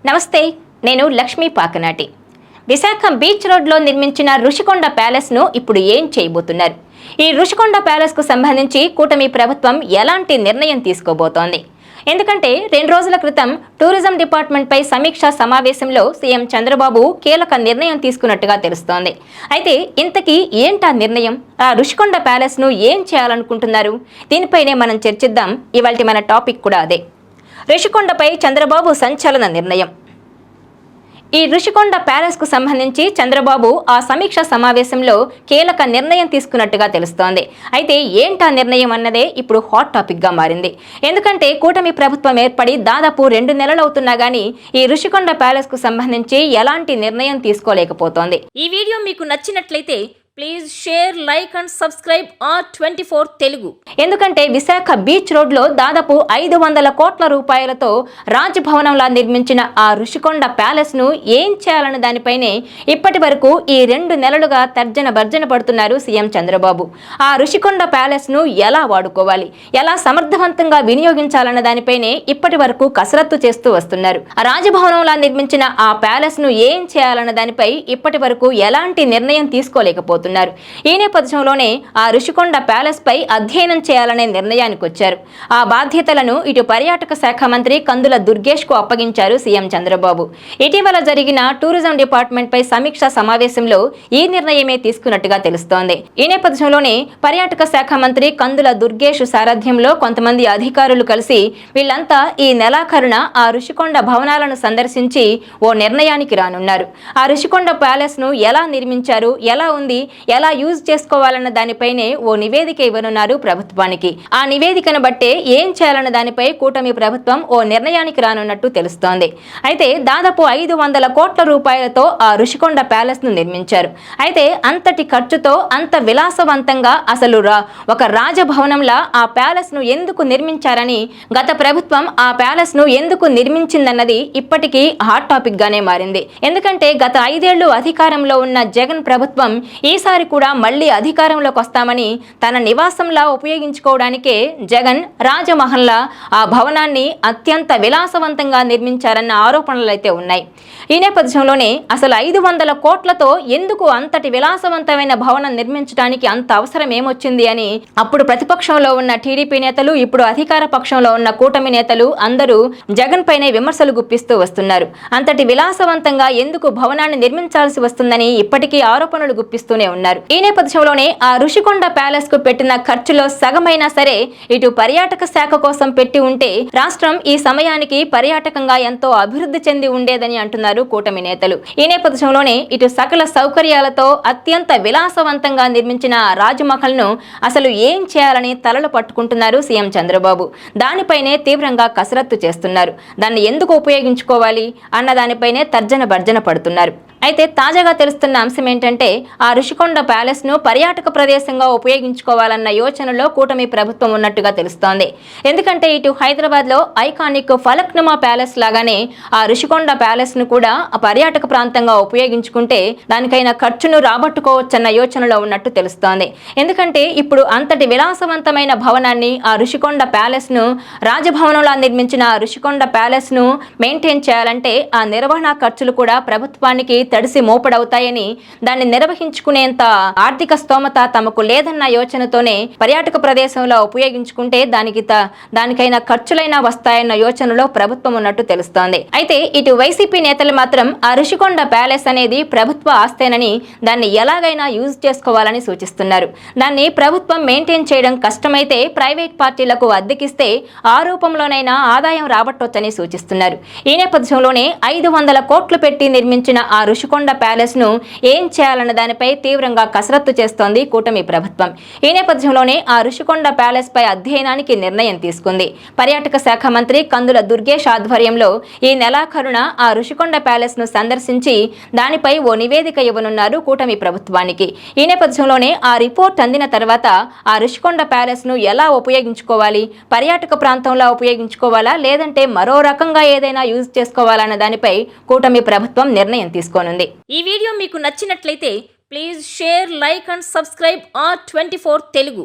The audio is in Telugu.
నమస్తే, నేను లక్ష్మీ పాకనాటి. విశాఖ బీచ్ రోడ్లో నిర్మించిన రుషికొండ ప్యాలెస్ను ఇప్పుడు ఏం చేయబోతున్నారు? ఈ రుషికొండ ప్యాలెస్కు సంబంధించి కూటమి ప్రభుత్వం ఎలాంటి నిర్ణయం తీసుకోబోతోంది? ఎందుకంటే 2 రోజుల క్రితం టూరిజం డిపార్ట్మెంట్పై సమీక్షా సమావేశంలో సీఎం చంద్రబాబు కీలక నిర్ణయం తీసుకున్నట్టుగా తెలుస్తోంది. అయితే ఇంతకీ ఏంటా నిర్ణయం? ఆ రుషికొండ ప్యాలెస్ను ఏం చేయాలనుకుంటున్నారు? దీనిపైనే మనం చర్చిద్దాం. ఇవాల్టి మన టాపిక్ కూడా అదే. రుషికొండపై చంద్రబాబు సంచలన నిర్ణయం. ఈ రుషికొండ ప్యాలెస్కు సంబంధించి చంద్రబాబు ఆ సమీక్ష సమావేశంలో కీలక నిర్ణయం తీసుకున్నట్టుగా తెలుస్తోంది. అయితే ఏంటా నిర్ణయం అన్నదే ఇప్పుడు హాట్ టాపిక్గా మారింది. ఎందుకంటే కూటమి ప్రభుత్వం ఏర్పడి దాదాపు 2 నెలలవుతున్నా గానీ ఈ రుషికొండ ప్యాలెస్కు సంబంధించి ఎలాంటి నిర్ణయం తీసుకోలేకపోతోంది. ఈ వీడియో మీకు నచ్చినట్లయితే please share, like and subscribe R24 Telugu. ఎందుకంటే విశాఖ బీచ్ రోడ్లో దాదాపు 500 కోట్ల రూపాయలతో రాజ్భవనంలా నిర్మించిన ఆ రుషికొండ ప్యాలెస్ను ఏం చేయాలన్న దానిపైనే ఇప్పటి వరకు ఈ 2 నెలలుగా తర్జన భర్జన పడుతున్నారు సీఎం చంద్రబాబు. ఆ రుషికొండ ప్యాలెస్ను ఎలా వాడుకోవాలి, ఎలా సమర్థవంతంగా వినియోగించాలన్న దానిపైనే ఇప్పటి వరకు కసరత్తు చేస్తూ వస్తున్నారు. రాజభవనంలా నిర్మించిన ఆ ప్యాలెస్ను ఏం చేయాలన్న దానిపై ఇప్పటి వరకు ఎలాంటి నిర్ణయం తీసుకోలేకపోతున్నారు. ఈ నేపథ్యంలోనే ఆ రుషికొండ ప్యాలెస్ పై అధ్యయనం చేయాలనే నిర్ణయానికి వచ్చారు. ఆ బాధ్యతలను ఇటు పర్యాటక శాఖ మంత్రి కందుల దుర్గేష్ కు అప్పగించారు సీఎం చంద్రబాబు. ఇటీవల జరిగిన టూరిజం డిపార్ట్మెంట్ పై సమీక్షా సమావేశంలో ఈ నిర్ణయమే తీసుకున్నట్టుగా తెలుస్తోంది. ఈ నేపథ్యంలోనే పర్యాటక శాఖ మంత్రి కందుల దుర్గేష్ సారథ్యంలో కొంతమంది అధికారులు కలిసి వీళ్లంతా ఈ నెలాఖరున ఆ రుషికొండ భవనాలను సందర్శించి ఓ నిర్ణయానికి రానున్నారు. ఆ రుషికొండ ప్యాలెస్ ను ఎలా నిర్మించారు, ఎలా ఉంది, ఎలా యూజ్ చేసుకోవాలన్న దానిపైనే ఓ నివేదిక ఇవ్వనున్నారు ప్రభుత్వానికి. ఆ నివేదికను బట్టే ఏం చేయాలన్న దానిపై కూటమి ప్రభుత్వం ఓ నిర్ణయానికి రానున్నట్టు తెలుస్తోంది. అయితే దాదాపు 500 కోట్ల రూపాయలతో ఆ రుషికొండ ప్యాలెస్ ను నిర్మించారు. అయితే అంతటి ఖర్చుతో అంత విలాసవంతంగా అసలు ఒక రాజభవనంలా ఆ ప్యాలెస్ ను ఎందుకు నిర్మించారని, గత ప్రభుత్వం ఆ ప్యాలెస్ ను ఎందుకు నిర్మించిందన్నది ఇప్పటికీ హాట్ టాపిక్ గానే మారింది. ఎందుకంటే గత 5 ఏళ్లు అధికారంలో ఉన్న జగన్ ప్రభుత్వం ఈసారి కూడా మళ్లీ అధికారంలోకి వస్తామని తన నివాసంలా ఉపయోగించుకోవడానికే జగన్ రాజమహల్లా ఆ భవనాన్ని అత్యంత విలాసవంతంగా నిర్మించారన్న ఆరోపణలైతే ఉన్నాయి. ఈ నేపథ్యంలోనే అసలు 500 కోట్లతో ఎందుకు అంతటి విలాసవంతమైన భవనం నిర్మించడానికి అంత అవసరం ఏమొచ్చింది అని అప్పుడు ప్రతిపక్షంలో ఉన్న టీడీపీ నేతలు, ఇప్పుడు అధికార పక్షంలో ఉన్న కూటమి నేతలు అందరూ జగన్ పైనే విమర్శలు గుప్పిస్తూ వస్తున్నారు. అంతటి విలాసవంతంగా ఎందుకు భవనాన్ని నిర్మించాల్సి వస్తుందని ఇప్పటికీ ఆరోపణలు గుప్పిస్తూనే ఉన్నారు. ఈ నేపథ్యంలోనే ఆ రుషికొండ ప్యాలెస్ కు పెట్టిన ఖర్చులో సగమైనా సరే ఇటు పర్యాటక శాఖ కోసం పెట్టి ఉంటే రాష్ట్రం ఈ సమయానికి పర్యాటకంగా ఎంతో అభివృద్ధి చెంది ఉండేదని అంటున్నారు కూటమి నేతలు. ఈ నేపథ్యంలోనే ఇటు సకల సౌకర్యాలతో అత్యంత విలాసవంతంగా నిర్మించిన రాజ్మహల్ ను అసలు ఏం చేయాలని తలలు పట్టుకుంటున్నారు సీఎం చంద్రబాబు. దానిపైనే తీవ్రంగా కసరత్తు చేస్తున్నారు. దాన్ని ఎందుకు ఉపయోగించుకోవాలి అన్న దానిపైనే తర్జన భర్జన పడుతున్నారు. అయితే తాజాగా తెలుస్తున్న అంశం ఏంటంటే ఆ రుషికొండ ప్యాలెస్ ను పర్యాటక ప్రదేశంగా ఉపయోగించుకోవాలన్న యోచనలో కూటమి ప్రభుత్వం ఉన్నట్టుగా తెలుస్తోంది. ఎందుకంటే ఇటు హైదరాబాద్ లో ఐకానిక్ ఫలక్నుమా ప్యాలెస్ లాగానే ఆ రుషికొండ ప్యాలెస్ ను కూడా పర్యాటక ప్రాంతంగా ఉపయోగించుకుంటే దానికైనా ఖర్చును రాబట్టుకోవచ్చన్న యోచనలో ఉన్నట్టు తెలుస్తోంది. ఎందుకంటే ఇప్పుడు అంతటి విలాసవంతమైన భవనాన్ని ఆ రుషికొండ ప్యాలెస్ ను రాజభవనంలా నిర్మించిన ఆ రుషికొండ ప్యాలెస్ ను మెయింటైన్ చేయాలంటే ఆ నిర్వహణ ఖర్చులు కూడా ప్రభుత్వానికి తడిసి మోపడవుతాయని, దాన్ని నిర్వహించుకునేంత ఆర్థిక స్తోమత తమకు లేదన్న యోచనతోనే పర్యాటక ప్రదేశంలో ఉపయోగించుకుంటే దానికైనా ఖర్చులైనా వస్తాయన్న యోచనలో ప్రభుత్వం ఉన్నట్టు తెలుస్తోంది. అయితే ఇటు వైసీపీ నేతలు మాత్రం ఆ రుషికొండ ప్యాలెస్ అనేది ప్రభుత్వ ఆస్తేనని, దాన్ని ఎలాగైనా యూజ్ చేసుకోవాలని సూచిస్తున్నారు. దాన్ని ప్రభుత్వం మెయింటైన్ చేయడం కష్టమైతే ప్రైవేట్ పార్టీలకు అద్దెకిస్తే ఆ రూపంలోనైనా ఆదాయం రాబట్టొచ్చని సూచిస్తున్నారు. ఈ నేపథ్యంలోనే 500 కోట్లు పెట్టి నిర్మించిన ఆ రుషికొండ ప్యాలెస్ ను ఏం చేయాలన్న దానిపై తీవ్రంగా కసరత్తు చేస్తోంది కూటమి ప్రభుత్వం. ఈ నేపథ్యంలోనే ఆ రుషికొండ ప్యాలెస్ పై అధ్యయనానికి నిర్ణయం తీసుకుంది. పర్యాటక శాఖ మంత్రి కందుల దుర్గేష్ ఆధ్వర్యంలో ఈ నెలాఖరున ఆ రుషికొండ ప్యాలెస్ ను సందర్శించి దానిపై ఓ నివేదిక ఇవ్వనున్నారు కూటమి ప్రభుత్వానికి. ఈ నేపథ్యంలోనే ఆ రిపోర్ట్ అందిన తర్వాత ఆ రుషికొండ ప్యాలెస్ ను ఎలా ఉపయోగించుకోవాలి, పర్యాటక ప్రాంతంలో ఉపయోగించుకోవాలా లేదంటే మరో రకంగా ఏదైనా యూజ్ చేసుకోవాలన్న దానిపై కూటమి ప్రభుత్వం నిర్ణయం తీసుకోనుంది. ఈ వీడియో మీకు నచ్చినట్లయితే please share, like and subscribe R24 Telugu.